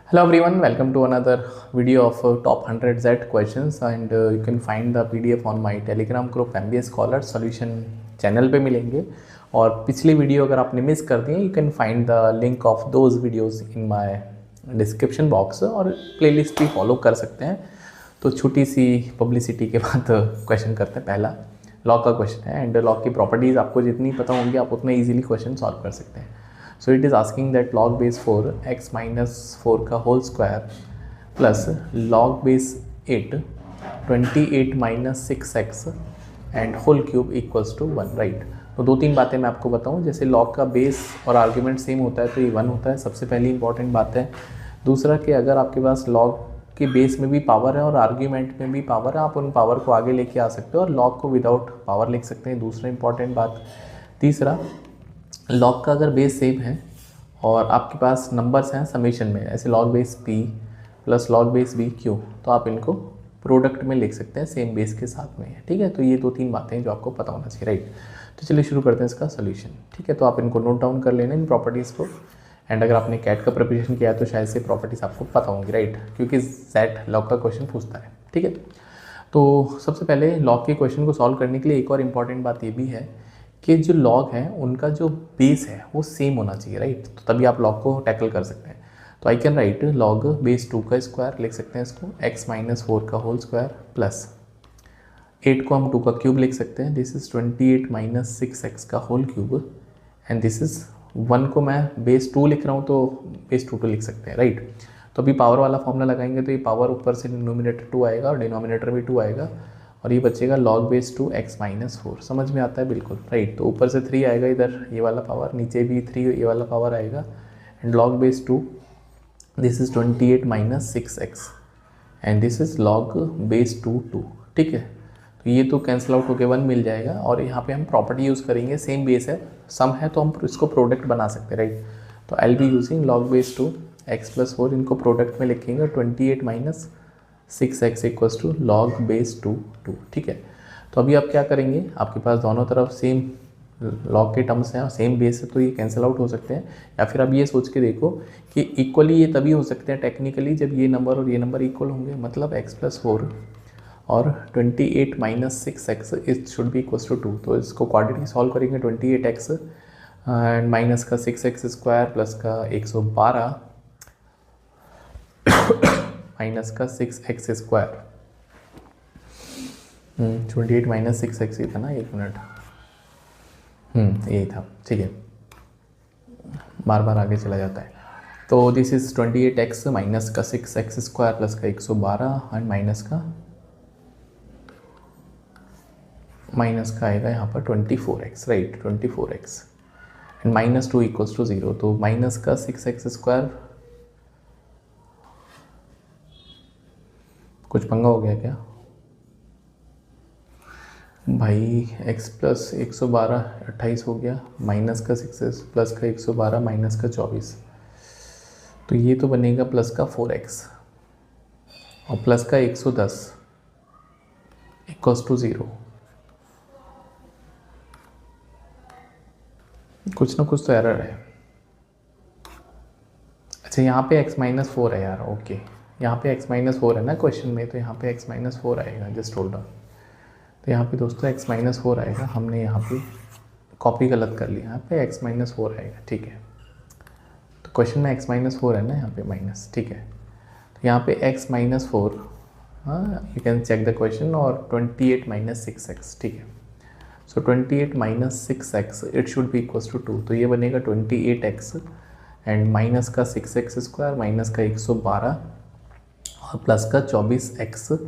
Hello everyone, welcome to another video of top 100 Z questions and you can find the PDF on my Telegram group MBA Scholar Solution channel पे मिलेंगे। और पिछली video अगर आपने miss कर दिए, you can find the link of those videos in my description box और playlist भी फॉलो कर सकते हैं। तो छोटी सी पब्लिसिटी के बाद क्वेश्चन करते हैं। पहला लॉग का क्वेश्चन है एंड लॉग की प्रॉपर्टीज़ आपको जितनी पता होंगी आप उतने ईजिली क्वेश्चन सॉल्व कर सकते हैं। So it is asking that log base 4 x minus 4 का whole square plus log base 8 28 minus 6x and whole cube equals to 1 right. तो दो तीन बातें मैं आपको बताऊं। जैसे log का बेस और आर्ग्यूमेंट सेम होता है तो ये 1 होता है, सबसे पहली इंपॉर्टेंट बात है। दूसरा कि अगर आपके पास log के बेस में भी पावर है और आर्ग्यूमेंट में भी पावर है, आप उन पावर को आगे लेके आ सकते हो और log को विदाउट पावर लिख सकते हैं, दूसरा इंपॉर्टेंट बात। तीसरा, लॉग का अगर बेस सेम है और आपके पास नंबर्स हैं समेशन में, ऐसे log base p plus log base b q, तो आप इनको प्रोडक्ट में लिख सकते हैं सेम बेस के साथ में। ठीक है, तो ये दो तीन बातें जो आपको पता होना चाहिए राइट। तो चलिए शुरू करते हैं इसका सोल्यूशन। ठीक है, तो आप इनको नोट डाउन कर लेना इन प्रॉपर्टीज़ को। एंड अगर आपने कैट का प्रिपरेशन किया है तो शायद से प्रॉपर्टीज़ आपको पता होंगी राइट, क्योंकि सेट लॉग का क्वेश्चन पूछता है। ठीक है, तो सबसे पहले लॉग के क्वेश्चन को सॉल्व करने के लिए एक और इम्पॉर्टेंट बात ये भी है कि जो लॉग है उनका जो बेस है वो सेम होना चाहिए राइट, तो तभी आप लॉग को टैकल कर सकते हैं। तो I can write log base 2 का स्क्वायर लिख सकते हैं इसको, x माइनस 4 का होल स्क्वायर प्लस 8 को हम 2 का क्यूब लिख सकते हैं, दिस इज़ 28 माइनस 6x का whole cube and this is 1 को मैं बेस 2 लिख रहा हूँ तो बेस 2 लिख सकते हैं राइट। तो अभी पावर वाला फॉर्मूला लगाएंगे तो ये पावर ऊपर से डिनोमिनेटर 2 आएगा और डिनोमिनेटर भी 2 आएगा और ये बचेगा log बेस 2 x माइनस 4। समझ में आता है बिल्कुल राइट। तो ऊपर से 3 आएगा, इधर ये वाला पावर, नीचे भी 3 ये वाला पावर आएगा and log base 2 this is 28 minus 6x and this is log base 2 2। ठीक है, तो ये तो कैंसिल आउट होकर 1 मिल जाएगा और यहाँ पे हम प्रॉपर्टी यूज़ करेंगे, सेम बेस है, सम है तो हम इसको प्रोडक्ट बना सकते हैं राइट। तो I be using log base 2 x plus 4, इनको प्रोडक्ट में लिखेंगे 28 minus 6x equals to log base 2 2। ठीक है, तो अभी आप क्या करेंगे, आपके पास दोनों तरफ सेम लॉग के टर्म्स हैं और सेम बेस है तो ये कैंसिल आउट हो सकते हैं। या फिर आप ये सोच के देखो कि इक्वली ये तभी हो सकते हैं टेक्निकली जब ये नंबर और ये नंबर इक्वल होंगे, मतलब x प्लस 4 और 28 minus 6x it should be equals to 2। तो इसको क्वाड्रेटिक सॉल्व करेंगे 28x एंड माइनस का 6x स्क्वायर प्लस का 112 माइनस का 6x स्क्वायर, 28 माइनस 6x ही था ना, एक मिनट, यही था। ठीक है, बार बार आगे चला जाता है। तो दिस इज 28x माइनस का 6x स्क्वायर प्लस का 112 एंड माइनस का आएगा यहाँ पर 24x right, 24x and minus 2 equals to 0। तो माइनस का 6x स्क्वायर, कुछ पंगा हो गया क्या भाई, x प्लस 112 28 हो गया, माइनस का 6x प्लस का 112 माइनस का 24, तो ये तो बनेगा प्लस का 4x और प्लस का 110 इक्वल्स टू 0। कुछ ना कुछ तो एरर है। अच्छा, यहाँ पे x माइनस 4 है यार, ओके, यहाँ पे x माइनस 4 है ना क्वेश्चन में, तो यहाँ पे x माइनस 4 आएगा, जस्ट होल्ड ऑन। तो यहाँ पे दोस्तों x माइनस 4 आएगा, हमने यहाँ पे कॉपी गलत कर लिया, यहाँ पे x माइनस 4 आएगा। ठीक है, तो क्वेश्चन में x माइनस 4 है ना यहाँ पे माइनस। ठीक है, तो यहाँ पे x माइनस 4, हाँ you can check the question, और 28 माइनस 6x। ठीक है, so 28 minus 6x it should be equals to 2, तो ये बनेगा 28x एंड माइनस का 6x स्क्वायर माइनस का 112 और प्लस का 24x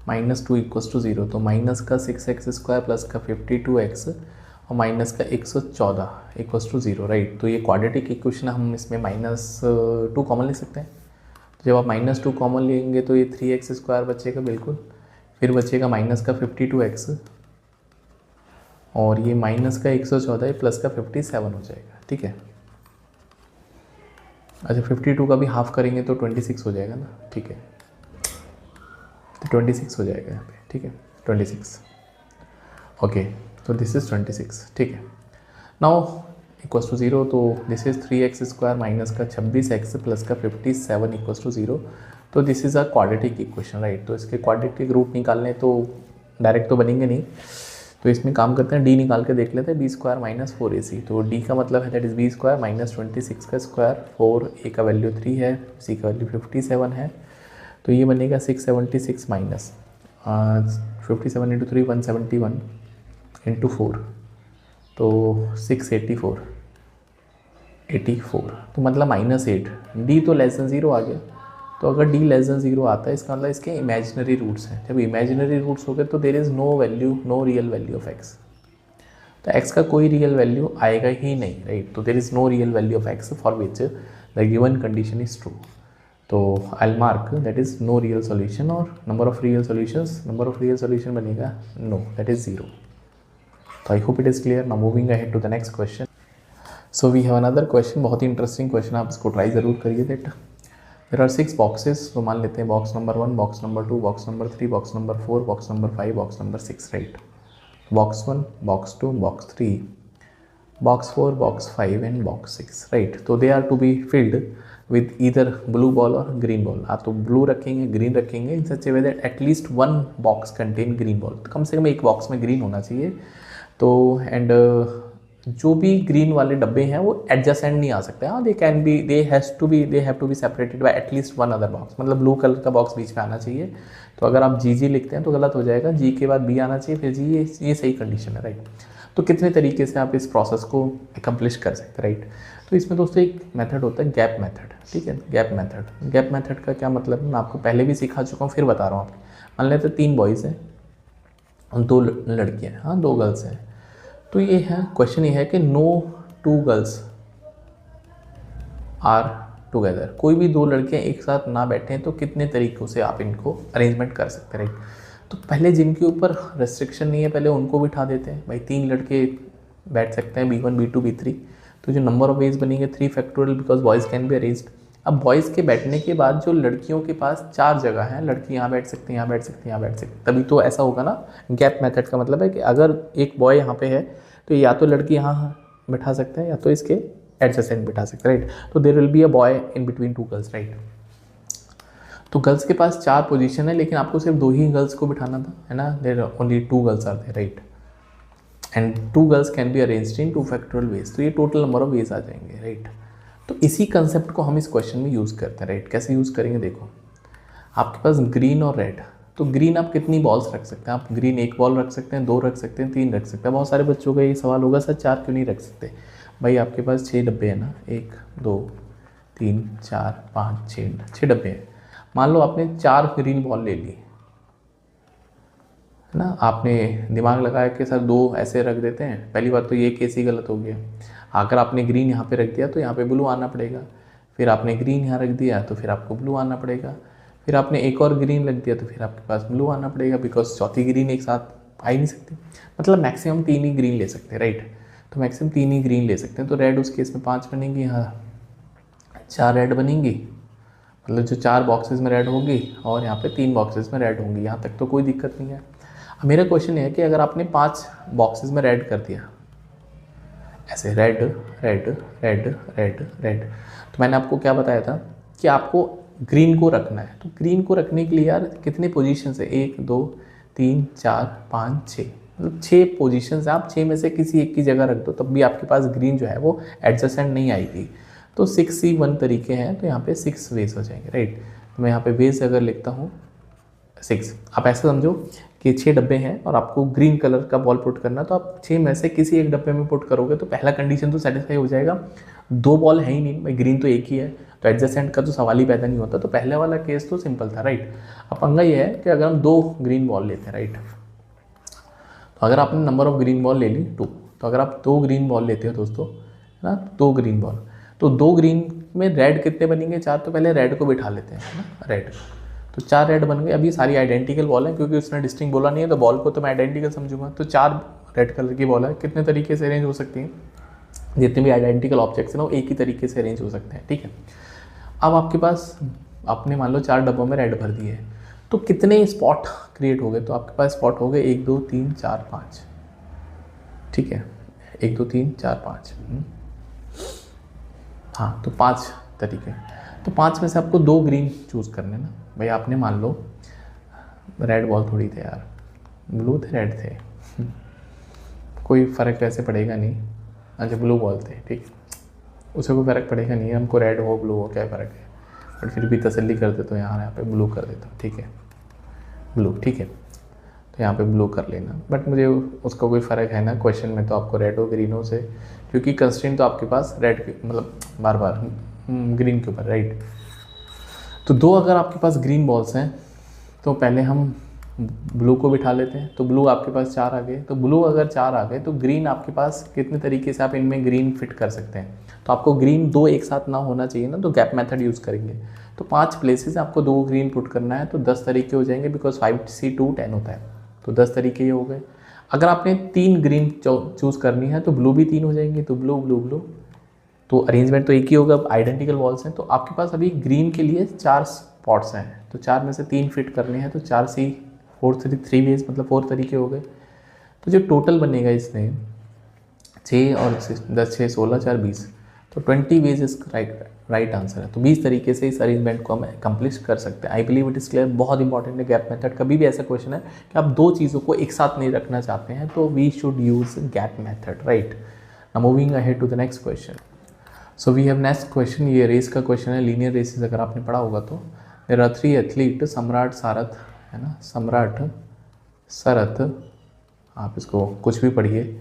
माइनस 2 इक्वल्स टू 0। तो माइनस का 6x स्क्वायर प्लस का 52x और माइनस का 114 इक्वल्स टू 0 राइट। तो ये क्वाड्रेटिक इक्वेशन हम इसमें माइनस 2 कॉमन ले सकते हैं। तो जब आप माइनस 2 कॉमन लेंगे तो ये 3x स्क्वायर बचेगा बिल्कुल, फिर बचेगा माइनस का 52x और ये माइनस का 114 प्लस का 57 हो जाएगा। ठीक है, अच्छा 52 का भी हाफ करेंगे तो 26 हो जाएगा ना। ठीक है, तो 26 हो जाएगा यहाँ पे। ठीक है, 26 ओके, तो दिस इज़ 26। ठीक है, नाउ इक्वल्स टू 0, तो दिस इज़ 3x² माइनस का 26x प्लस का 57 इक्वल्स टू 0। तो this is a quadratic equation, right. तो इसके क्वाड्रेटिक रूट निकालने तो डायरेक्ट तो बनेंगे नहीं, तो इसमें काम करते हैं, d निकाल के देख लेते हैं, b² माइनस 4ac। तो d का मतलब है दैट इज़ b² माइनस 26 का स्क्वायर, 4a का वैल्यू 3 है, c का वैल्यू 57 है, तो ये बनेगा 676 माइनस 57 इंटू 3 171 इंटू 4, तो 684 तो मतलब -8। d तो लेस देन 0 आ गया, तो अगर d लेस देन 0 आता है इसका मतलब इसके इमेजिनरी रूट्स हैं। जब इमेजिनरी रूट्स हो गए तो there is no value, no real value of x। तो x का कोई रियल वैल्यू आएगा ही नहीं, राइट। तो there is no real value of x for which the given condition is true. तो I will mark that is no real solution, और number of real solution बनेगा no, that is 0। तो I hope it is clear. Now moving ahead to the next question. So we have another question, बहुत ही interesting question, आप इसको try ज़रूर करिए। That there are 6 boxes, तो मान लेते हैं box number 1, box number 2, box number 3, box number 4, box number 5, box number 6, right. Box 1, box 2, box 3, box 4, box 5 and box 6, right. तो they are to be filled with either blue ball और green ball. आप तो blue रखेंगे, green रखेंगे, in such a way that at least 1 box contain green ball, कम से कम एक box में ग्रीन होना चाहिए। तो एंड जो भी ग्रीन वाले डब्बे हैं वो एडजेसेंट नहीं आ सकते, हाँ, they have to be separated by at least 1 other box, मतलब ब्लू कलर का बॉक्स बीच में आना चाहिए। तो अगर आप जी लिखते हैं तो गलत हो जाएगा, जी के बाद बी आना चाहिए, फिर जी, ये सही कंडीशन है, राइट। तो कितने तरीके से आप इस प्रोसेस को एकम्प्लिश कर सकते हैं, राइट। तो इसमें दोस्तों एक मेथड होता है गैप मेथड, ठीक है। गैप मेथड का क्या मतलब है, मैं आपको पहले भी सिखा चुका हूँ, फिर बता रहा हूँ आपको। मान लेते 3 बॉयज़ हैं और 2 लड़कियाँ हैं, हाँ 2 गर्ल्स हैं। तो ये है क्वेश्चन, ये है कि नो 2 गर्ल्स आर टुगेदर, कोई भी 2 लड़कियां एक साथ ना बैठें तो कितने तरीक़ों से आप इनको अरेंजमेंट कर सकते हैं, राइट। तो पहले जिनके ऊपर रेस्ट्रिक्शन नहीं है पहले उनको बिठा देते हैं, भाई 3 लड़के बैठ सकते हैं, B1 B2 B3। तो जो नंबर ऑफ वेज बनेंगे 3 factorial, because boys can be arranged. अब बॉयज़ के बैठने के बाद जो लड़कियों के पास 4 जगह हैं, लड़की यहाँ बैठ सकती हैं, यहाँ बैठ सकती हैं, यहाँ बैठ सकती हैं, तभी तो ऐसा होगा ना। गैप मेथड का मतलब है कि अगर एक बॉय यहाँ पे है तो या तो लड़की यहाँ बैठा सकते हैं या तो इसके एडजेसेंट बिठा सकते हैं, राइट। तो there will be a boy in between 2 girls, right. तो गर्ल्स के पास 4 पोजीशन है, लेकिन आपको सिर्फ 2 ही गर्ल्स को बिठाना था, है ना। There only 2 girls are there, right. And 2 girls can be arranged in 2 factorial ways, तो ये टोटल नंबर ऑफ वेज आ जाएंगे, राइट। तो इसी कंसेप्ट को हम इस क्वेश्चन में यूज़ करते हैं, राइट। कैसे यूज़ करेंगे, देखो आपके पास ग्रीन और रेड, तो ग्रीन आप कितनी बॉल्स रख सकते हैं, आप ग्रीन 1 बॉल रख सकते हैं, 2 रख सकते हैं, 3 रख सकते हैं। बहुत सारे बच्चों का ये सवाल होगा, सर 4 क्यों नहीं रख सकते। भाई आपके पास 6 डब्बे हैं ना, 1 2 3 4 5 6 डब्बे हैं। मान लो आपने 4 ग्रीन बॉल ले ली, है ना। आपने दिमाग लगाया कि सर 2 ऐसे रख देते हैं, पहली बात तो ये केस ही गलत हो गया। अगर आपने ग्रीन यहाँ पे रख दिया तो यहाँ पे ब्लू आना पड़ेगा, फिर आपने ग्रीन यहाँ रख दिया तो फिर आपको ब्लू आना पड़ेगा, फिर आपने एक और ग्रीन रख दिया तो फिर आपके पास ब्लू आना पड़ेगा, बिकॉज चौथी ग्रीन एक साथ आ ही नहीं सकती। मतलब मैक्सिमम 3 ही ग्रीन ले सकते हैं, राइट। तो मैक्सिमम 3 ही ग्रीन ले सकते हैं। तो रेड उस केस में 5 बनेंगी, यहाँ 4 रेड बनेंगी, मतलब जो 4 बॉक्सेस में रेड होगी और यहाँ पे 3 बॉक्सेस में रेड होंगी, यहाँ तक तो कोई दिक्कत नहीं है। अब मेरा क्वेश्चन है कि अगर आपने 5 बॉक्सेस में रेड कर दिया, ऐसे red red red red red, तो मैंने आपको क्या बताया था कि आपको ग्रीन को रखना है। तो ग्रीन को रखने के लिए यार कितने पोजीशन है, 1 2 3 4 5 6, मतलब 6 पोजीशन है। आप 6 में से किसी एक की जगह रख दो, तब भी आपके पास ग्रीन जो है वो एडजेसेंट नहीं आएगी। तो 6C1 तरीके हैं, तो यहाँ पे 6 वेज हो जाएंगे, राइट। तो मैं यहाँ पे वेज अगर लिखता हूँ 6, आप ऐसा समझो कि 6 डब्बे हैं और आपको ग्रीन कलर का बॉल पुट करना, तो आप 6 में से किसी एक डब्बे में पुट करोगे तो पहला कंडीशन तो सेटिस्फाई हो जाएगा। 2 बॉल है ही नहीं, भाई ग्रीन तो एक ही है, तो एडजेसेंट का तो सवाल ही पैदा नहीं होता। तो पहले वाला केस तो सिंपल था, राइट। अब पंगा ये है कि अगर हम 2 ग्रीन बॉल लेते हैं, राइट, तो अगर आपने नंबर ऑफ ग्रीन बॉल ले ली 2, तो अगर आप 2 ग्रीन बॉल लेते हो दोस्तों, है ना, 2 ग्रीन बॉल, तो 2 ग्रीन में रेड कितने बनेंगे, 4। तो पहले रेड को बिठा लेते हैं, है ना, रेड, तो 4 रेड बन गए। अभी सारी आइडेंटिकल बॉल है, क्योंकि उसने डिस्टिंक्ट बोला नहीं है, तो बॉल को तो मैं आइडेंटिकल समझूंगा। तो 4 रेड कलर की बॉल है, कितने तरीके से अरेंज हो सकती हैं, जितने भी आइडेंटिकल ऑब्जेक्ट्स हैं ना वो एक ही तरीके से अरेंज हो सकते हैं, ठीक है। अब आपके पास, आपने मान लो 4 डब्बों में रेड भर दिए, तो कितने स्पॉट क्रिएट हो गए, तो आपके पास स्पॉट हो गए 1 2 3 4 5, ठीक है, 1 2 3 4 5। हाँ, तो 5 तरीके, तो 5 में से आपको 2 ग्रीन चूज़ करने ना भाई। आपने मान लो रेड बॉल थोड़ी थे यार, ब्लू थे रेड थे, कोई फ़र्क वैसे पड़ेगा नहीं। अच्छा ब्लू बॉल थे, ठीक, उसे कोई फ़र्क पड़ेगा नहीं, हमको रेड हो ब्लू हो क्या फ़र्क है, बट फिर भी तसल्ली कर देता हूँ यहाँ पे ब्लू कर देता हूँ, ठीक है ब्लू, ठीक है, तो यहाँ पे ब्लू कर लेना। बट मुझे उसका कोई फ़र्क है ना क्वेश्चन में, तो आपको रेड हो ग्रीन हो से, क्योंकि कंस्ट्रेंट तो आपके पास रेड के मतलब बार बार ग्रीन के ऊपर, राइट। तो 2 अगर आपके पास ग्रीन बॉल्स हैं तो पहले हम ब्लू को बिठा लेते हैं, तो ब्लू आपके पास 4 आ गए। तो ब्लू अगर 4 आ गए तो ग्रीन आपके पास कितने तरीके से आप इनमें ग्रीन फिट कर सकते हैं। तो आपको ग्रीन 2 एक साथ ना होना चाहिए ना, तो गैप मेथड यूज़ करेंगे। तो 5 प्लेसेस आपको 2 ग्रीन पुट करना है, तो 10 तरीके हो जाएंगे, बिकॉज 5C2 10 होता है, तो 10 तरीके ये हो गए। अगर आपने 3 ग्रीन चूज़ करनी है तो ब्लू भी 3 हो जाएंगे, तो ब्लू ब्लू ब्लू, तो अरेंजमेंट तो एक ही होगा, अब आइडेंटिकल वॉल्स हैं। तो आपके पास अभी ग्रीन के लिए 4 स्पॉट्स हैं, तो 4 में से 3 फिट करने हैं, तो 4C 3 वेज मतलब 4 तरीके हो गए। तो जो टोटल बनेगा इसमें 6 और 10 6 16 4 20, तो 20 वेज इस राइट आंसर है। तो 20 तरीके से इस अरेंजमेंट को हम अकम्प्लिश कर सकते हैं। आई बिलीव इट इज़ क्लियर। बहुत इंपॉर्टेंट है गैप मेथड। कभी भी ऐसा क्वेश्चन है कि आप 2 चीज़ों को एक साथ नहीं रखना चाहते हैं, तो we should use gap method, right. Now moving ahead to the next question. So we have next question, ये रेस का क्वेश्चन है, लीनियर रेसेस अगर आपने पढ़ा होगा तो। देयर आर 3 एथलीट, सम्राट सारथ है ना, सम्राट सरथ, आप इसको कुछ भी पढ़िए,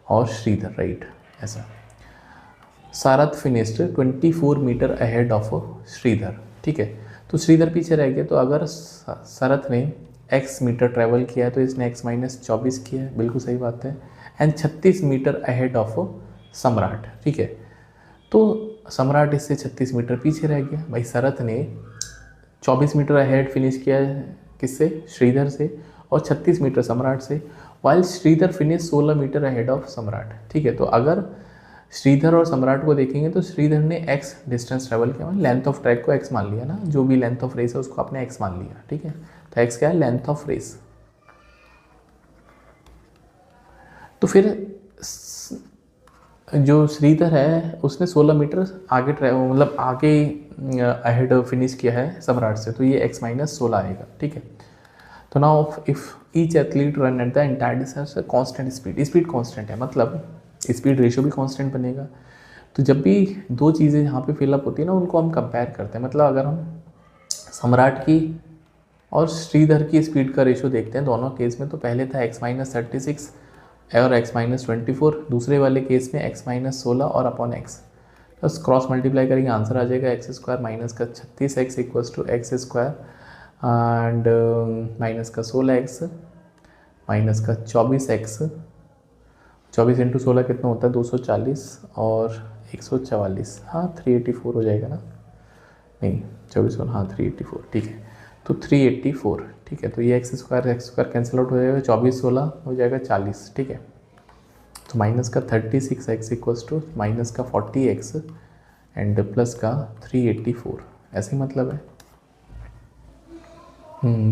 और श्रीधर, राइट ऐसा। Sarath finished 24 metre ahead of Sridhar, ठीक है। तो श्रीधर पीछे रह गया, तो अगर सरथ ने x मीटर ट्रैवल किया है तो इसने x माइनस 24 किया है, बिल्कुल सही बात है। And 36 metre ahead of Samrat, ठीक है। तो सम्राट इससे 36 मीटर पीछे रह गया। भाई सरथ ने 24 मीटर अहेड फिनिश किया है किससे, श्रीधर से, और 36 मीटर सम्राट से, while Sridhar finish 16 metre ahead of Samrat, ठीक है। तो अगर श्रीधर और सम्राट को देखेंगे तो श्रीधर ने x डिस्टेंस ट्रैवल किया, लेंथ ऑफ ट्रैक को x मान लिया ना, जो भी लेंथ ऑफ रेस है उसको आपने x मान लिया, ठीक है। तो x क्या है, लेंथ ऑफ रेस। तो फिर जो श्रीधर है उसने 16 मीटर आगे मतलब आगे अहेड फिनिश किया है सम्राट से, तो ये x माइनस 16 आएगा, ठीक है। तो now if each athlete run at the entire distance constant speed, speed constant है मतलब स्पीड रेशियो भी कांस्टेंट बनेगा। तो जब भी 2 चीज़ें यहाँ पे फिलअप होती है ना, उनको हम कंपेयर करते हैं। मतलब अगर हम सम्राट की और श्रीधर की स्पीड का रेशियो देखते हैं दोनों केस में, तो पहले था x माइनस 36 और x माइनस 24, दूसरे वाले केस में x माइनस 16 और अपॉन x, तो क्रॉस मल्टीप्लाई करेंगे आंसर आ जाएगा x स्क्वायर माइनस का 36x equals to x square and minus का 16x माइनस का 24x, 24 इंटू 16 कितना होता है 240 और 144, हाँ 384 हो जाएगा ना, नहीं 24 हाँ 384, ठीक है। तो 384, ठीक है। तो ये एक्स स्क्वायर कैंसिल आउट हो जाएगा, 24 16 हो जाएगा 40, ठीक है। तो माइनस का 36x इक्वल्स टू माइनस का 40x एंड प्लस का 384, ऐसे ही मतलब है।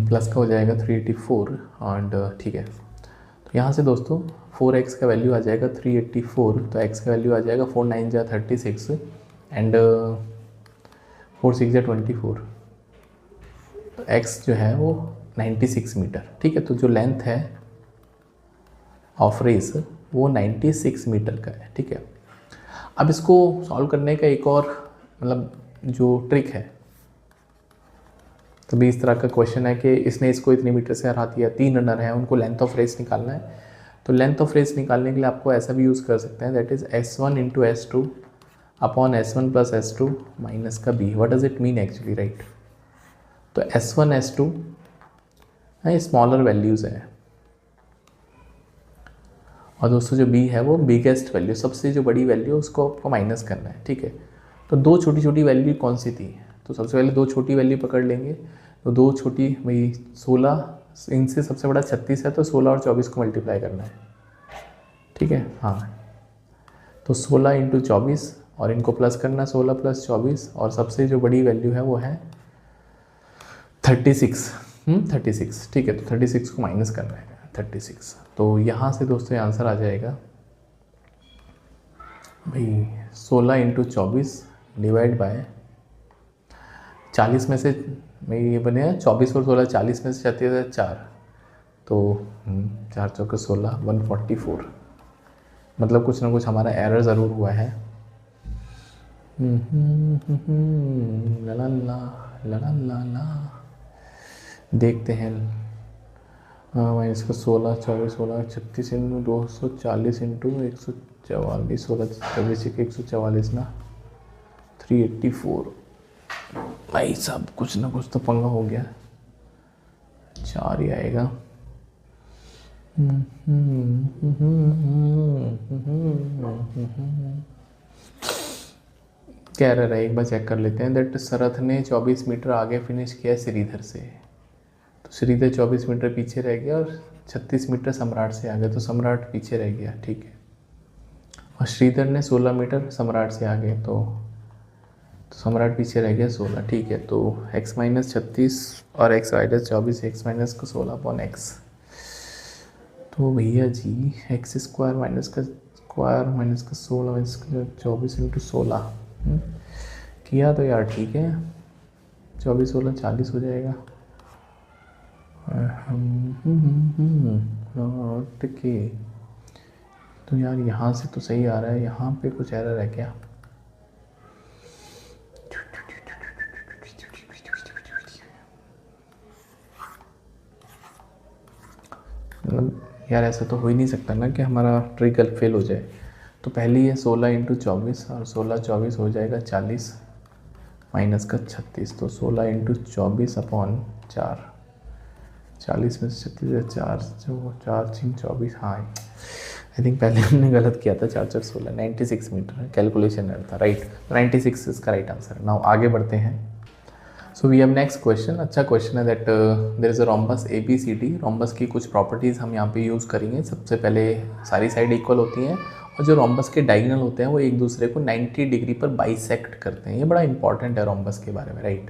प्लस का हो जाएगा 384 एंड ठीक है। तो यहाँ से दोस्तों 4x का वैल्यू आ जाएगा 384, तो x का वैल्यू आ जाएगा 4 9 जा 36 एंड 4 6 जा 24, तो x जो है वो 96 मीटर, ठीक है। तो जो लेंथ है ऑफ रेस वो 96 मीटर का है, ठीक है। अब इसको सॉल्व करने का एक और मतलब जो ट्रिक है, तो भी इस तरह का क्वेश्चन है कि इसने इसको इतने मीटर से हरा दिया, 3 रनर हैं, उनको लेंथ ऑफ रेस निकालना है। तो लेंथ ऑफ रेस निकालने के लिए आपको ऐसा भी यूज़ कर सकते हैं, that is S1 into S2 upon S1 plus S2 minus का B। What does it mean actually, right. तो S1 S2 ये स्मॉलर वैल्यूज़ हैं, और दोस्तों जो B है वो बिगेस्ट वैल्यू, सबसे जो बड़ी वैल्यू उसको आपको माइनस करना है, ठीक है। तो 2 छोटी छोटी वैल्यू कौन सी थी, तो सबसे पहले 2 छोटी वैल्यू पकड़ लेंगे। तो 2 छोटी भाई 16, इनसे सबसे बड़ा 36 है, तो 16 और 24 को मल्टीप्लाई करना है, ठीक है। हाँ तो 16 इंटू 24 और इनको प्लस करना 16 प्लस 24, और सबसे जो बड़ी वैल्यू है वो है 36, 36, ठीक है। तो 36 को माइनस करना है 36, तो यहाँ से दोस्तों आंसर आ जाएगा भाई 16 इंटू 24 डिवाइड बाय 40 में से ये बने 24 और 16, 40 में से 36 4, तो 4 चौके 16, 144। मतलब कुछ ना कुछ हमारा एरर ज़रूर हुआ है। ला ला ला ला ला ला, देखते हैं। हाँ इसका 16, 24, 16, 36 इंटू 240 इंटू 144, 16 24 के 144 ना 384। भाई साहब कुछ ना कुछ तो पंगा हो गया, 4 ही आएगा। कह रहा है एक बार चेक कर लेते हैं। दैट शरथ ने 24 मीटर आगे फिनिश किया श्रीधर से, तो श्रीधर 24 मीटर पीछे रह गया और 36 मीटर सम्राट से आ गया, तो सम्राट पीछे रह गया, ठीक है। और श्रीधर ने 16 मीटर सम्राट से आ गए, तो सम्राट पीछे रह गया 16, ठीक है। तो x माइनस 36 और x माइनस 24, x माइनस का 16 अपॉन x, तो भैया जी एक्स स्क्वायर माइनस का स्क्वायर माइनस का 16 माइनस का 24 इंटू 16 किया तो यार ठीक है, 24 16 40 हो जाएगा। के तो यार यहाँ से तो सही आ रहा है, यहाँ पे कुछ एरर है क्या? मतलब यार ऐसा तो हो ही नहीं सकता ना कि हमारा ट्रिक फेल हो जाए। तो पहले ये 16 इंटू 24 और 16 24 हो जाएगा 40 माइनस का 36, तो 16 इंटू 24 अपॉन 4, 40 में से 36 4 जो 4 6 24। हाँ आई थिंक पहले हमने गलत किया था, 4 4 16 96 मीटर कैलकुलेशन एरर था, राइट। 96 इसका राइट आंसर। नाउ आगे बढ़ते हैं। So we have next question. अच्छा क्वेश्चन है that there is a rhombus ABCD। Rhombus की कुछ प्रॉपर्टीज़ हम यहाँ पे यूज़ करेंगे। सबसे पहले सारी साइड इक्वल होती हैं और जो रोम्बस के डायगोनल होते हैं वो एक दूसरे को 90 डिग्री पर बाइसेक्ट करते हैं। ये बड़ा इंपॉर्टेंट है रोम्बस के बारे में, राइट।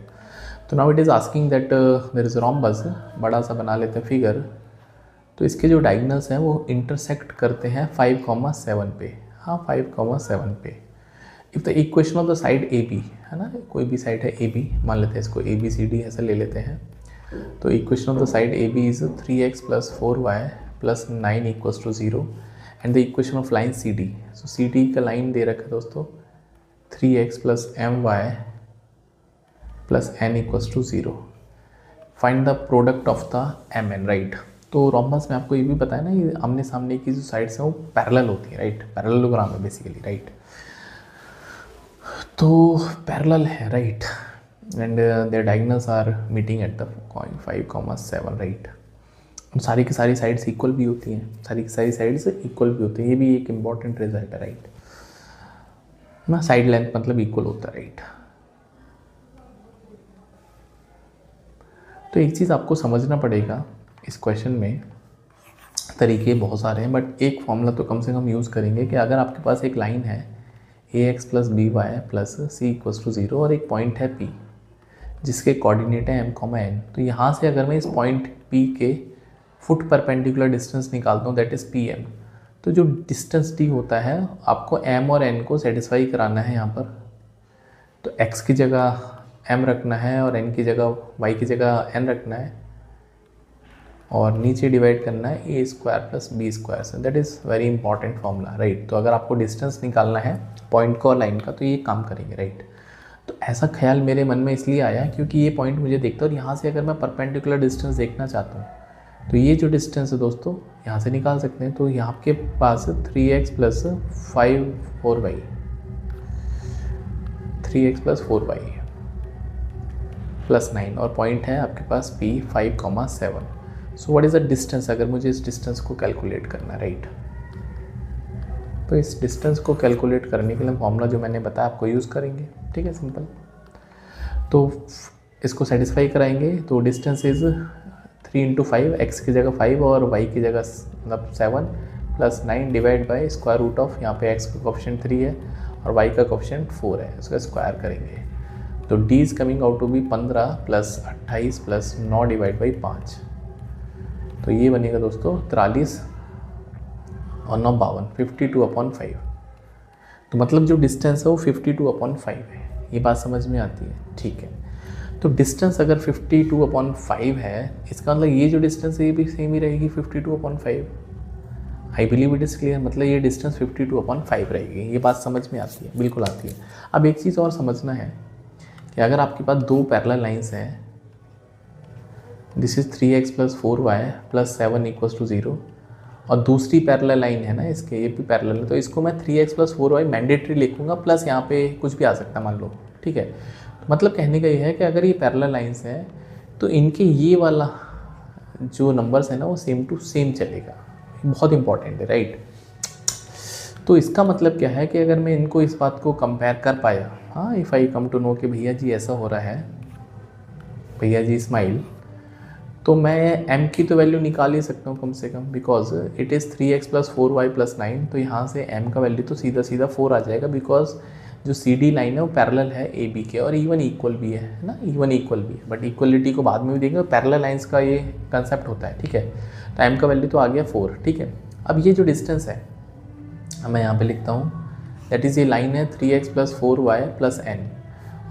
तो now it is asking that there is rhombus, बड़ा सा बना लेते हैं फिगर। तो इसके जो डायगोनल्स हैं वो इंटरसेक्ट करते हैं 5,7 पे। हाँ 5,7 पे। If the equation of the side AB है ना, कोई भी साइड है AB, मान लेते हैं इसको ABCD ऐसा ले लेते हैं। तो equation of the side AB is 3x + 4y + 9 = 0 and the equation of line CD। So CD का लाइन दे रखा है दोस्तों 3x + my + n = 0। Find the product of the MN, right. तो रोम्बस में आपको ये भी पता है ना, ये आमने सामने की जो साइड्स हैं वो पैरेलल होती है, राइट। पैरेललोग्राम है बेसिकली, राइट। तो पैरेलल है, right, and their diagonals are meeting at the point 5,7, right. सारी की सारी साइड्स इक्वल भी होती हैं, सारी की सारी साइड्स इक्वल भी होती हैं। ये भी एक इम्पॉर्टेंट रिजल्ट है, राइट ना। साइड लेंथ मतलब इक्वल होता है, राइट। तो एक चीज़ आपको समझना पड़ेगा इस क्वेश्चन में, तरीके बहुत सारे हैं बट एक फॉर्मूला तो कम से कम यूज़ करेंगे कि अगर आपके पास एक लाइन है AX + BY + C = 0 और एक पॉइंट है P जिसके कोऑर्डिनेट है M, N, तो यहाँ से अगर मैं इस पॉइंट P के फुट परपेंडिकुलर डिस्टेंस निकालता हूँ दैट इज़ PM, तो जो डिस्टेंस D होता है आपको M और N को सेटिस्फाई कराना है यहाँ पर। तो X की जगह M रखना है और N की जगह Y की जगह N रखना है और नीचे डिवाइड करना है A² + B² से। That is very important formula, right. तो अगर आपको डिस्टेंस निकालना है पॉइंट का और लाइन का तो ये काम करेंगे, राइट। तो ऐसा ख्याल मेरे मन में इसलिए आया क्योंकि ये पॉइंट मुझे देखता है और यहाँ से अगर मैं परपेंडिकुलर डिस्टेंस देखना चाहता हूँ तो ये जो डिस्टेंस है दोस्तों यहाँ से निकाल सकते हैं। तो यहाँ के पास 3x + 5 4y 3x + 4y + 9 और पॉइंट है आपके पास P 5,7। So what is the distance, अगर मुझे इस डिस्टेंस को कैलकुलेट करना है, राइट। तो इस डिस्टेंस को कैलकुलेट करने के लिए फॉर्मूला जो मैंने बताया आपको यूज़ करेंगे, ठीक है, सिंपल। तो इसको सेटिस्फाई कराएंगे तो डिस्टेंस इज़ 3 × 5, x की जगह 5 और y की जगह मतलब 7 + 9 डिवाइड बाय √, यहाँ पे x का कोएफिशिएंट 3 है और y का कोएफिशिएंट 4 है, इसका स्क्वायर करेंगे। तो d is coming out to be 15 + 28 + 9 divide by 5, तो ये बनेगा दोस्तों 43 और 9 52, 52/5। तो मतलब जो डिस्टेंस है वो 52/5 है, ये बात समझ में आती है? ठीक है, तो डिस्टेंस अगर 52/5 है, इसका मतलब ये जो डिस्टेंस है ये भी सेम ही रहेगी 52/5। आई बिलीव इट इज़ क्लियर, मतलब ये डिस्टेंस 52/5 रहेगी। ये बात समझ में आती है? बिल्कुल आती है। अब एक चीज़ और समझना है कि अगर आपके पास दो पैरेलल लाइंस हैं, दिस इज 3x + 4y + 7 = 0, और दूसरी पैरेलल लाइन है ना इसके, ये भी पैरेलल है, तो इसको मैं 3x + 4y मैंडेटरी लिखूंगा, प्लस यहाँ पे कुछ भी आ सकता है मान लो। ठीक है, तो मतलब कहने का ये है कि अगर ये पैरेलल लाइंस हैं तो इनके ये वाला जो नंबर्स है ना वो सेम टू सेम चलेगा। बहुत इंपॉर्टेंट है, राइट। तो इसका मतलब क्या है कि अगर मैं इनको इस बात को कंपेयर कर पाया, हाँ, if I come to know कि भैया जी ऐसा हो रहा है, भैया जी स्माइल, तो मैं m की तो वैल्यू निकाल ही सकता हूँ कम से कम, because it is 3x + 4y + 9, तो यहाँ से m का वैल्यू तो सीधा सीधा 4 आ जाएगा, बिकॉज जो CD लाइन है वो पैरेलल है AB के, और इवन इक्वल भी है ना, इवन इक्वल भी है, बट इक्वलिटी को बाद में भी देंगे। पैरेलल लाइंस का ये कंसेप्ट होता है, ठीक है। तो m का वैल्यू तो आ गया 4, ठीक है। अब ये जो डिस्टेंस है मैं यहाँ पे लिखता हूँ, दैट इज़ ये लाइन है 3x + 4y + n,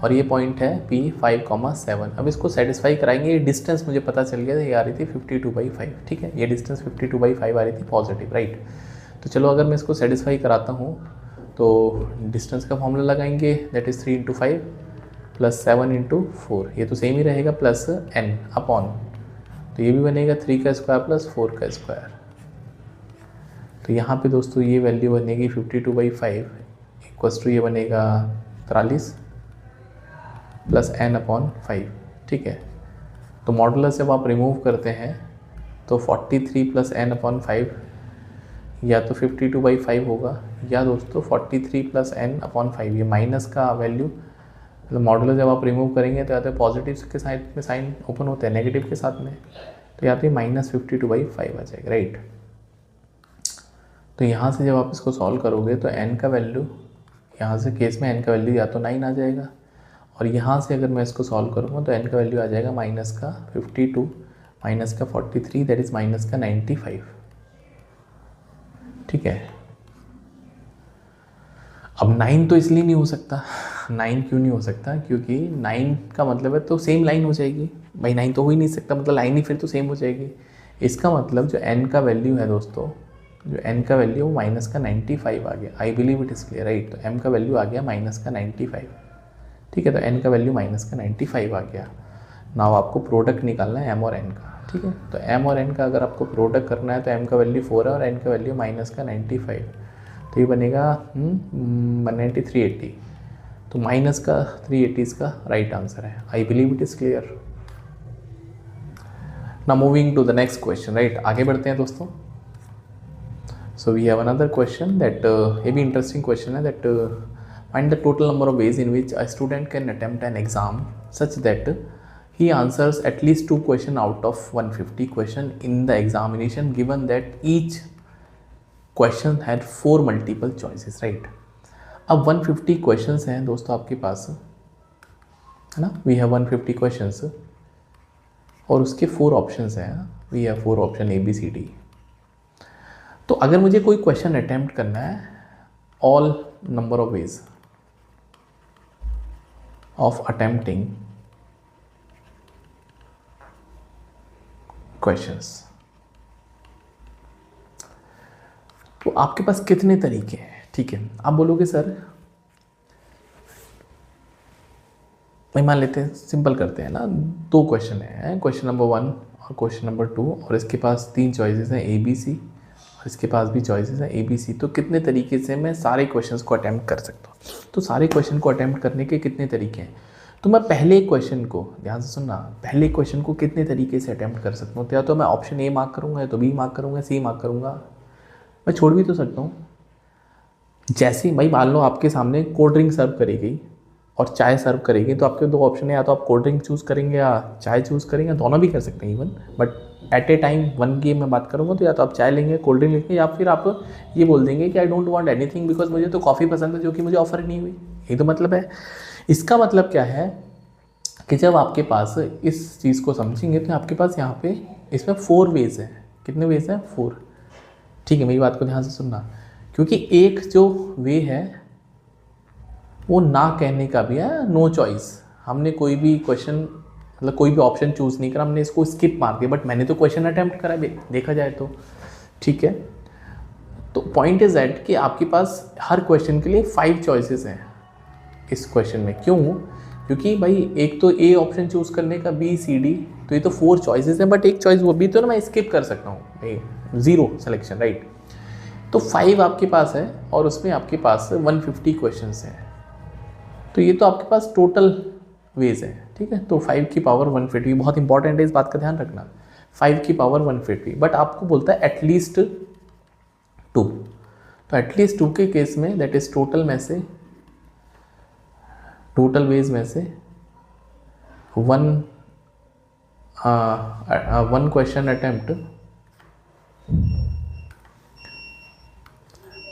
और ये पॉइंट है P 5,7। अब इसको सेटिस्फाई कराएंगे। ये डिस्टेंस मुझे पता चल गया, ये आ रही थी 52/5, ठीक है। ये डिस्टेंस 52/5 आ रही थी पॉजिटिव, राइट। तो चलो अगर मैं इसको सेटिस्फाई कराता हूँ तो डिस्टेंस का फॉर्मूला लगाएंगे, दैट इज़ 3 × 5 + 7 × 4, ये तो सेम ही रहेगा, प्लस n अपॉन, तो ये भी बनेगा 3 का स्क्वायर + 4 का स्क्वायर। तो यहाँ पे दोस्तों ये वैल्यू बनेगी 52/5 = ये बनेगा 43 + n/5, ठीक है। तो मॉडुलस जब आप रिमूव करते हैं तो 43 + n/5 या तो 52/5 होगा, या दोस्तों 43 + n/5, ये माइनस का वैल्यू, मतलब मॉडुलस जब आप रिमूव करेंगे तो या तो पॉजिटिव के साइड में साइन ओपन होते हैं, नेगेटिव के साथ में, तो या तो -52/5 आ जाएगा, राइट। तो यहाँ से जब आप इसको सॉल्व करोगे तो n का वैल्यू, यहाँ से केस में n का वैल्यू या तो 9 आ जाएगा, और यहाँ से अगर मैं इसको सॉल्व करूँगा तो n का वैल्यू आ जाएगा -52 -43, दैट इज़ -95, ठीक है। अब 9 तो इसलिए नहीं हो सकता, 9 क्यों नहीं हो सकता, क्योंकि 9 का मतलब है तो सेम लाइन हो जाएगी भाई, 9 तो हो ही नहीं सकता, मतलब लाइन ही फिर तो सेम हो जाएगी। इसका मतलब जो n का वैल्यू है दोस्तों, जो n का वैल्यू वो -95 आ गया। आई believe it is clear, right. तो m का वैल्यू आ गया -95, ठीक है। तो n का वैल्यू -95 आ गया। नाउ आपको प्रोडक्ट निकालना है m और n का, ठीक है। तो m और n का अगर आपको प्रोडक्ट करना है तो m का वैल्यू 4 है और n का वैल्यू -95, तो ये बनेगा 190 380, तो माइनस का 380 इसका राइट आंसर है। I believe it is clear. Now moving to the next question, right. आगे बढ़ते हैं दोस्तों। So we have another question that, ये भी इंटरेस्टिंग क्वेश्चन है, that find the total number of ways in which a student can attempt an exam such that he answers at least 2 questions out of 150 question in the examination, given that each question had 4 multiple choices, right। अब 150 questions हैं दोस्तों आपके पास, है ना। we have 150 questions और उसके 4 options हैं, we have 4 option ABCD। तो अगर मुझे कोई क्वेश्चन अटेम्प्ट करना है, all number of veg of attempting questions, तो आपके पास कितने तरीके हैं, ठीक है। आप बोलोगे सर, मैं मान लेते हैं, सिंपल करते हैं ना, 2 क्वेश्चन है, क्वेश्चन नंबर 1 और क्वेश्चन नंबर 2, और इसके पास 3 चॉइसेस हैं ABC, और इसके पास भी चॉइसेस हैं ABC। तो कितने तरीके से मैं सारे क्वेश्चंस को अटेम्प्ट कर सकता हूँ, तो सारे क्वेश्चन को अटेम्प्ट करने के कितने तरीके हैं। तो मैं पहले क्वेश्चन को, ध्यान से सुनना, पहले क्वेश्चन को कितने तरीके से अटेम्प्ट कर सकता हूँ, या तो मैं ऑप्शन A मार्क करूँगा, या तो B मार्क करूँगा, C मार्क करूँगा, मैं छोड़ भी तो सकता हूँ। जैसे भाई मान लो आपके सामने कोल्ड ड्रिंक सर्व करी गई और चाय सर्व करेगी, तो आपके 2 ऑप्शन है, या तो आप कोल्ड ड्रिंक चूज़ करेंगे या चाय चूज़ करेंगे, दोनों भी कर सकते हैं even, but at A time 1 की मैं बात करूँगा तो या तो आप चाय लेंगे, कोल्ड ड्रिंक लेंगे, या फिर आप ये बोल देंगे कि I don't want anything because मुझे तो कॉफ़ी पसंद है जो कि मुझे ऑफर ही नहीं हुई। यही तो मतलब है। इसका मतलब क्या है कि जब आपके पास इस चीज़ को समझेंगे तो आपके पास यहाँ पे इसमें 4 वेज हैं। कितने वेज हैं? 4, ठीक है। मेरी बात को ध्यान से सुनना, क्योंकि एक जो वे है वो ना कहने का भी है, नो चॉइस। हमने कोई भी क्वेश्चन मतलब कोई भी ऑप्शन चूज़ नहीं करा, हमने इसको स्किप मार दिया, बट मैंने तो क्वेश्चन अटैम्प्ट करा देखा जाए तो, ठीक है। तो पॉइंट इज दैट कि आपके पास हर क्वेश्चन के लिए 5 चॉइसेस हैं इस क्वेश्चन में। क्यों? क्योंकि भाई एक तो ए ऑप्शन चूज़ करने का, बी सी डी, तो ये तो 4 चॉइसेस हैं, बट एक चॉइस वो भी तो ना मैं स्किप कर सकता हूँ भाई, 0 सिलेक्शन, राइट। तो 5 आपके पास है और उसमें आपके पास 150 क्वेश्चंस हैं, तो ये तो आपके पास टोटल वेज है, ठीक है। तो 5 की पावर 150 बहुत इंपॉर्टेंट है, इस बात का ध्यान रखना। 5 की पावर 150, बट आपको बोलता है एटलीस्ट 2। तो एटलीस्ट 2 के केस में दैट इज टोटल में से, टोटल वेज में से वन क्वेश्चन अटेम्प्ट,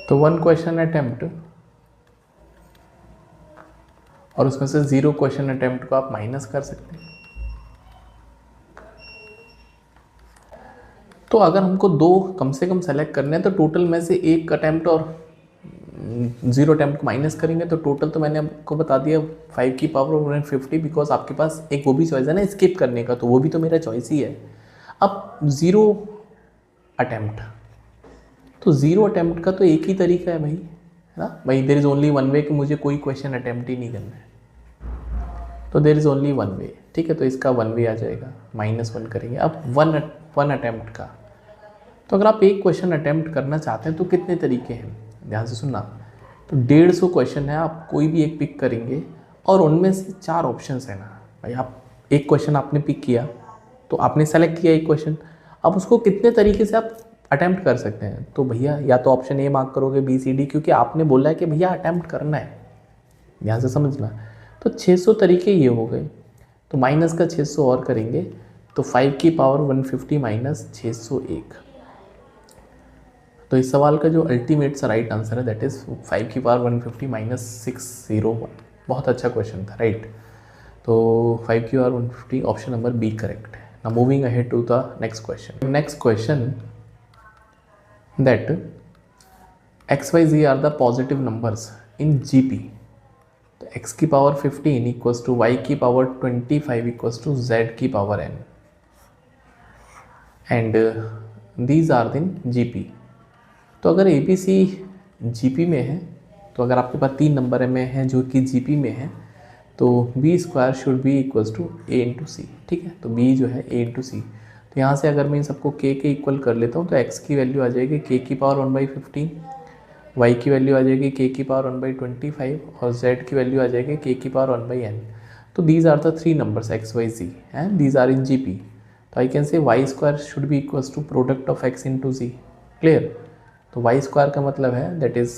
तो 1 क्वेश्चन अटेम्प्ट और उसमें से 0 क्वेश्चन अटेम्प्ट को आप माइनस कर सकते हैं। तो अगर हमको 2 कम से कम सेलेक्ट करने हैं तो टोटल में से 1 अटेम्प्ट और 0 अटेम्प्ट को माइनस करेंगे, तो टोटल तो मैंने आपको बता दिया 5 की पावर 150, बिकॉज आपके पास एक वो भी चॉइस है ना स्किप करने का, तो वो भी तो मेरा चॉइस ही है। अब 0 अटेम्प्ट, तो 0 अटेम्प्ट का तो एक ही तरीका है भाई, है ना भाई, there is only one way कि मुझे कोई क्वेश्चन अटेम्प्ट ही नहीं करना है, तो there is only one way, ठीक है। तो इसका 1 वे आ जाएगा, -1 करेंगे। अब वन अटेम्प्ट का, तो अगर आप एक क्वेश्चन अटेम्प्ट करना चाहते हैं तो कितने तरीके हैं, ध्यान से सुनना। तो 150 क्वेश्चन है, आप कोई भी एक पिक करेंगे और उनमें से 4 ऑप्शंस है ना भाई। आप एक क्वेश्चन आपने पिक किया, तो आपने सेलेक्ट किया एक क्वेश्चन, अब उसको कितने तरीके से आप अटेम्प्ट कर सकते हैं, तो भैया या तो ऑप्शन ए मार्क करोगे, बी सी डी, क्योंकि आपने बोला है कि भैया अटेम्प्ट करना है, ध्यान से समझना। तो 600 तरीके ये हो गए, तो माइनस का 600 और करेंगे, तो 5 की पावर 150 माइनस 601। तो इस सवाल का जो अल्टीमेट सा राइट आंसर है दैट इज़ 5 की पावर 150 माइनस 601। बहुत अच्छा क्वेश्चन था, राइट। तो 5 की power 150 option number B correct है। Now moving ahead to the next question. Next question that x, y, z are the positive numbers in GP. तो x की power 15 equals to y की power 25 equals to z की power n, and these are in GP। तो अगर ABC GP में है, तो अगर आपके पास 3 नंबर में है जो कि GP में है, तो b square should be equals to a into C, ठीक है। तो b जो है a इंटू सी, तो यहाँ से अगर मैं इन सबको k के इक्वल कर लेता हूँ तो x की वैल्यू आ जाएगी k की पावर 1/15, y की वैल्यू आ जाएगी k की पावर 1/25 और z की वैल्यू आ जाएगी k की पावर 1/n। तो these are the 3 numbers x, y, z and these are in GP। तो I can say y square should be equals to product of x into z, clear. तो y square का मतलब है that is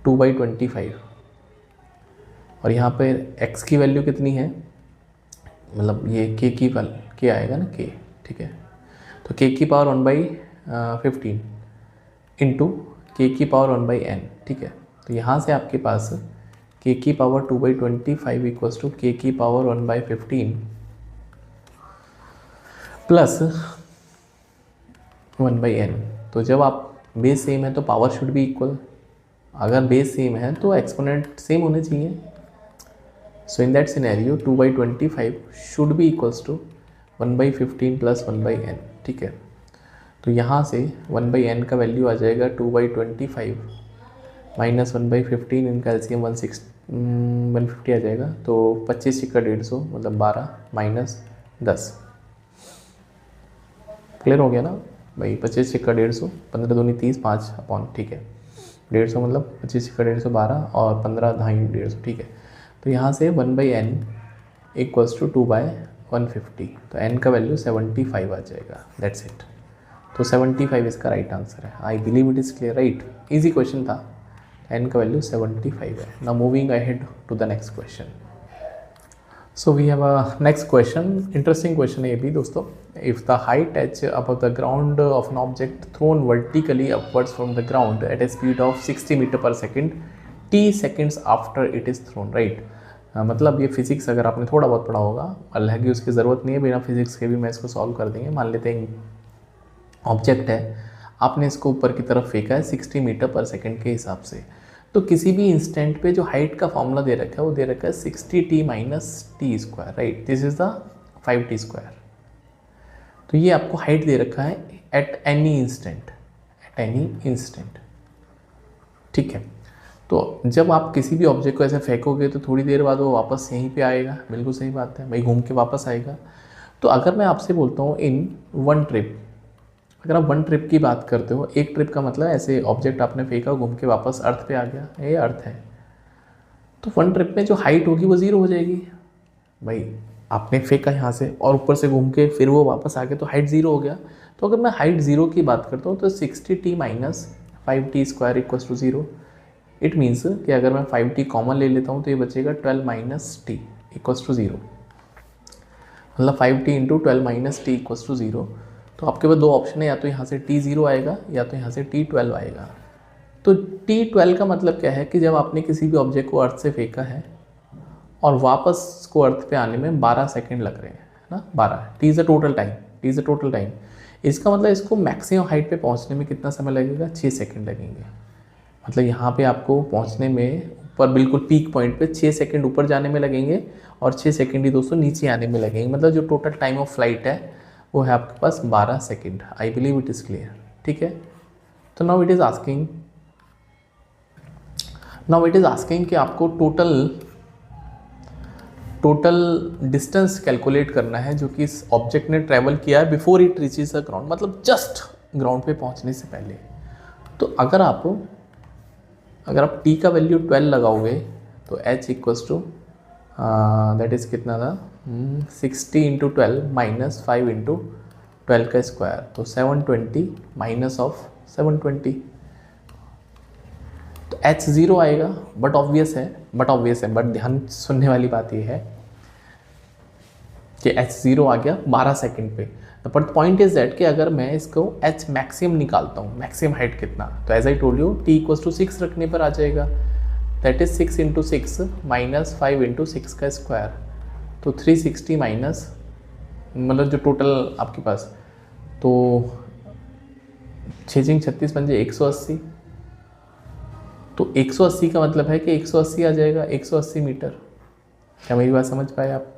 2/25, और यहाँ पर x की value कितनी है, मतलब ये k की k आएगा ना k, ठीक है। तो k की पावर 1/15 इंटू k की पावर 1/n, ठीक है। तो यहाँ से आपके पास k की पावर 2/25 इक्वल्स टू k की पावर 1/15 प्लस 1/n। तो जब आप बेस सेम है तो पावर शुड बी इक्वल, अगर बेस सेम है तो एक्सपोनेंट सेम होने चाहिए। So in that scenario 2/25 should be equals to 1/15 plus 1/n, ठीक है। तो यहाँ से 1/n का वैल्यू आ जाएगा 2/25 माइनस 1/15, इनका एलसीएम 150 आ जाएगा। तो 25 का 150 मतलब 12 माइनस 10, क्लियर हो गया ना भाई। 25 का 150, 15 दूनी 30, 5 अपॉन, ठीक है। 150 मतलब 25 का 150 12 और 15 ढाई 150, ठीक है। तो यहाँ से 1/n इक्वल्स टू 2/150, तो n का वैल्यू 75 आ जाएगा, दैट्स इट। तो 75 इसका राइट आंसर है। I believe it is clear, right. Easy question था, n का वैल्यू 75 है। Now moving ahead to the next question. So we have a next question, interesting question है ये भी दोस्तों। If the height H above the ground of an object thrown vertically upwards from the ground at a speed of 60 metre per second t seconds after it is thrown, right. मतलब ये physics अगर आपने थोड़ा बहुत पढ़ा होगा, अल्लाह की उसकी ज़रूरत नहीं है, बिना फिजिक्स के भी मैं इसको सॉल्व कर देंगे। मान लेते हैं ऑब्जेक्ट है, आपने इसको ऊपर की तरफ फेंका है 60 मीटर पर सेकेंड के हिसाब से, तो किसी भी इंस्टेंट पे जो हाइट का फॉर्मूला दे रखा है वो दे रखा है 60t minus T square, right, this is the 5t square. तो ये आपको हाइट दे रखा है at any instant, at any instant, ठीक है। तो जब आप किसी भी ऑब्जेक्ट को ऐसे फेंकोगे तो थोड़ी देर बाद वो वापस यहीं पे आएगा, बिल्कुल सही बात है भाई, घूम के वापस आएगा। तो अगर मैं आपसे बोलता हूँ इन वन ट्रिप, अगर आप वन ट्रिप की बात करते हो, एक ट्रिप का मतलब ऐसे ऑब्जेक्ट आपने फेंका, घूम के वापस अर्थ पे आ गया, ये अर्थ है, तो वन ट्रिप में जो हाइट होगी वो ज़ीरो हो जाएगी भाई। आपने फेंका यहाँ से और ऊपर से घूम के फिर वो वापस आ गया तो हाइट ज़ीरो हो गया। तो अगर मैं हाइट ज़ीरो की बात करता हूँ तो 60t minus 5t square equals to zero. It means कि अगर मैं 5t कॉमन ले लेता हूँ तो ये बचेगा 12 minus t equals to zero, मतलब 5t into 12 minus t equals to zero. तो आपके पास दो ऑप्शन है, या तो यहाँ से t0 आएगा या तो यहाँ से t12 आएगा। तो t12 का मतलब क्या है कि जब आपने किसी भी ऑब्जेक्ट को अर्थ से फेंका है और वापस को अर्थ पे आने में 12 सेकंड लग रहे हैं, है ना, 12, t is the total time, t is the total time. इसका मतलब इसको मैक्सिमम हाइट पे पहुँचने में कितना समय लगेगा, 6 सेकंड लगेंगे। मतलब यहाँ पे आपको पहुँचने में ऊपर बिल्कुल पीक पॉइंट पे 6 सेकंड ऊपर जाने में लगेंगे और 6 सेकंड ही दोस्तों नीचे आने में लगेंगे। मतलब जो टोटल टाइम ऑफ फ्लाइट है वो है आपके पास 12 second. I believe it is clear, ठीक है। तो नाउ इट इज़ आस्किंग कि आपको टोटल डिस्टेंस कैलकुलेट करना है जो कि इस ऑब्जेक्ट ने ट्रैवल किया है before it reaches the ground, मतलब जस्ट ग्राउंड पे पहुंचने से पहले। तो अगर आप t का वैल्यू 12 लगाओगे तो h equals to that is कितना था, 60 इंटू 12 माइनस 5 इंटू 12 का स्क्वायर, तो 720 माइनस ऑफ 720, तो h ज़ीरो आएगा। बट ऑब्वियस है, बट ध्यान सुनने वाली बात ये है कि h ज़ीरो आ गया 12 सेकंड पे। बट पॉइंट इज दैट कि अगर मैं इसको h मैक्सिमम निकालता हूँ, मैक्सिमम हाइट कितना, तो as I told you t equals to 6 रखने पर आ जाएगा, that is 6 into 6 minus 5 into 6 का स्क्वायर, तो 360 माइनस, मतलब जो टोटल आपके पास, तो 6 36 पंजे 180, तो 180 का मतलब है कि 180 आ जाएगा, 180 मीटर। क्या मेरी बात समझ पाए आप?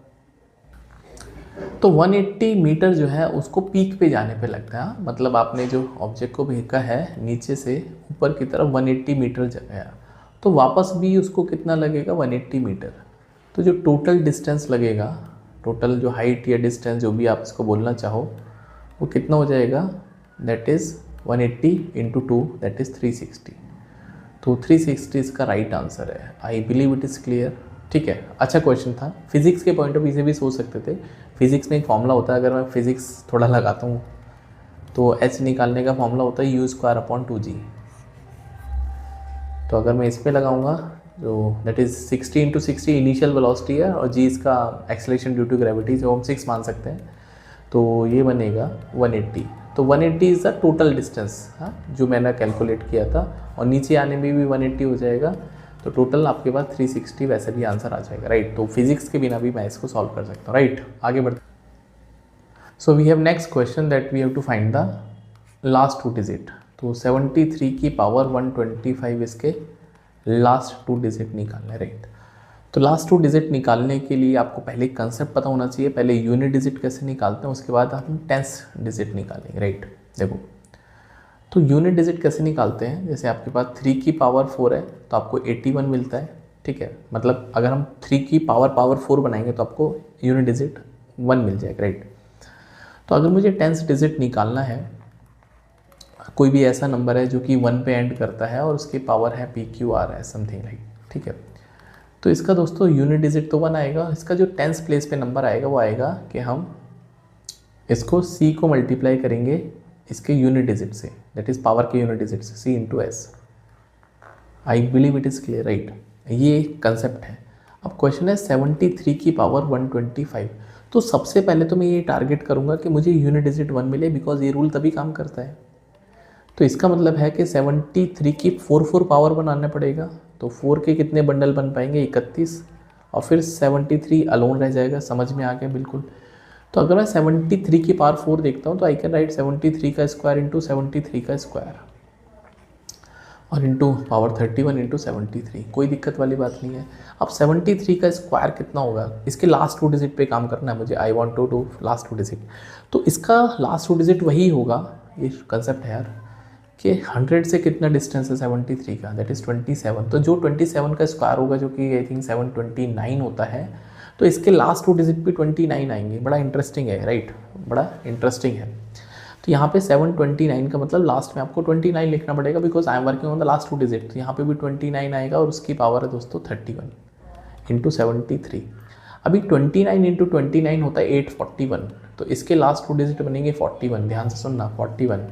तो 180 मीटर जो है उसको पीक पे जाने पे लगता है, मतलब आपने जो ऑब्जेक्ट को फेंका है नीचे से ऊपर की तरफ 180 मीटर गया, तो वापस भी उसको कितना लगेगा, 180 मीटर। तो जो टोटल डिस्टेंस लगेगा, टोटल जो हाइट या डिस्टेंस जो भी आप इसको बोलना चाहो, वो कितना हो जाएगा, that is 180 into 2 that is 360। तो 360 इसका राइट आंसर है। I believe it is clear, ठीक है। अच्छा क्वेश्चन था, फिजिक्स के पॉइंट ऑफ व्यू से भी सोच सकते थे। फिजिक्स में एक फॉर्मूला होता है, अगर मैं फिजिक्स थोड़ा लगाता हूँ तो h निकालने का फॉर्मूला होता है u²/2g। तो अगर मैं इस पर लगाऊंगा जो that is 60 into 60 initial velocity है और g इसका एक्सेलरेशन ड्यू टू ग्रेविटी, जो हम 6 मान सकते हैं, तो ये बनेगा 180। तो 180 इज़ द टोटल डिस्टेंस, हाँ, जो मैंने कैलकुलेट किया था, और नीचे आने में भी 180 हो जाएगा, तो टोटल आपके पास 360 वैसे भी आंसर आ जाएगा, राइट। तो फिजिक्स के बिना भी मैं इसको सॉल्व कर सकता हूँ, राइट। आगे बढ़ते। So we have next question that we have to find the last 2 digit. तो 73 की पावर 125 इसके लास्ट 2 डिजिट निकालना है, राइट। तो लास्ट 2 डिजिट निकालने के लिए आपको पहले कंसेप्ट पता होना चाहिए, पहले यूनिट डिजिट कैसे निकालते हैं, उसके बाद हम 10th डिजिट निकालेंगे, राइट। देखो, तो यूनिट डिजिट कैसे निकालते हैं, जैसे आपके पास 3 की पावर 4 है तो आपको 81 मिलता है, ठीक है। मतलब अगर हम 3 की पावर 4 बनाएंगे तो आपको यूनिट डिजिट 1 मिल जाएगा, राइट। तो अगर मुझे 10th डिजिट निकालना है, कोई भी ऐसा नंबर है जो कि 1 पे एंड करता है और उसकी पावर है PQR है समथिंग लाइक, ठीक है। तो इसका दोस्तों यूनिट डिजिट तो 1 आएगा, इसका जो 10th प्लेस पे नंबर आएगा वो आएगा कि हम इसको C को मल्टीप्लाई करेंगे इसके यूनिट डिजिट से, दैट इज़ पावर के यूनिट डिजिट से, C into S। I believe it is clear, right. ये कंसेप्ट है। अब क्वेश्चन है 73 की पावर 125। तो सबसे पहले तो मैं ये टारगेट करूँगा कि मुझे यूनिट डिजिट 1 मिले, बिकॉज ये रूल तभी काम करता है। तो इसका मतलब है कि 73 की 4 पावर बनाना पड़ेगा, तो 4 के कितने बंडल बन पाएंगे, 31, और फिर 73 अलोन रह जाएगा। समझ में आ गया बिल्कुल। तो अगर मैं 73 की पावर 4 देखता हूँ तो आई कैन राइट 73 का स्क्वायर इंटू 73 का स्क्वायर। और इंटू पावर 31 इंटू 73, कोई दिक्कत वाली बात नहीं है। अब 73 का स्क्वायर कितना होगा, इसके लास्ट 2 डिजिट पे काम करना है मुझे, I want to do last 2 digit. तो इसका लास्ट 2 डिजिट वही होगा, ये कंसेप्ट है यार, कि 100 से कितना डिस्टेंस है 73 का, दैट इज़ 27। तो जो 27 का स्क्वायर होगा, जो कि आई थिंक 729 होता है, तो इसके लास्ट 2 डिजिट भी 29 आएंगे। बड़ा इंटरेस्टिंग है राइट, बड़ा इंटरेस्टिंग है। तो यहाँ पे 729 का मतलब लास्ट में आपको 29 लिखना पड़ेगा, because I am working on the last 2 digit. तो यहाँ पे भी 29 आएगा और उसकी पावर है दोस्तों 31 इंटू 73। अभी 29 इंटू 29 होता है 841, तो इसके लास्ट 2 डिजिट बनेंगे 41, ध्यान से सुनना 41,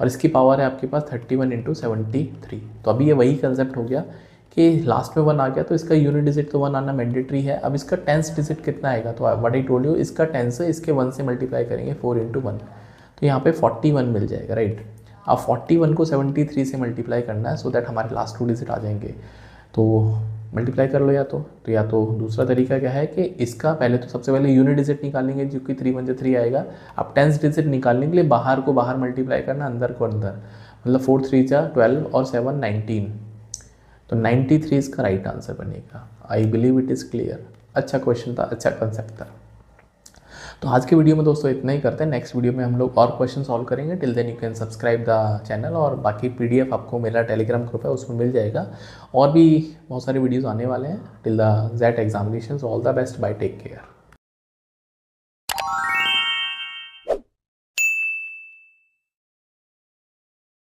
और इसकी पावर है आपके पास 31 इंटू 73। तो अभी ये वही कंसेप्ट हो गया कि लास्ट में 1 आ गया, तो इसका यूनिट डिजिट तो 1 आना मैंडेटरी है। अब इसका टेंस डिजिट कितना आएगा, तो व्हाट आई टोल्ड यू, इसका टेंस है, इसके 1 से मल्टीप्लाई करेंगे 4 इंटू 1, तो यहाँ पे 41 मिल जाएगा राइट। अब 41 को 73 से मल्टीप्लाई करना है, सो दैट हमारे लास्ट 2 डिजिट आ जाएंगे। तो मल्टीप्लाई कर लो, या तो दूसरा तरीका क्या है कि इसका पहले तो सबसे पहले यूनिट डिजिट निकालेंगे, जो कि 3 1 3 आएगा। अब टेंस डिजिट निकालने के लिए बाहर को बाहर मल्टीप्लाई करना, अंदर को अंदर, मतलब 4 3 12 और 7 19, तो 93 इसका राइट आंसर बनेगा। आई बिलीव इट इज़ क्लियर। अच्छा क्वेश्चन था, अच्छा कंसेप्ट था। तो आज के वीडियो में दोस्तों इतना ही करते हैं, नेक्स्ट वीडियो में हम लोग और क्वेश्चन सॉल्व करेंगे। Till then you can subscribe the channel, और बाकी PDF आपको मेरा टेलीग्राम ग्रुप है उसमें मिल जाएगा, और भी बहुत सारे वीडियोस आने वाले हैं till the Z examination. All the best, bye, take care.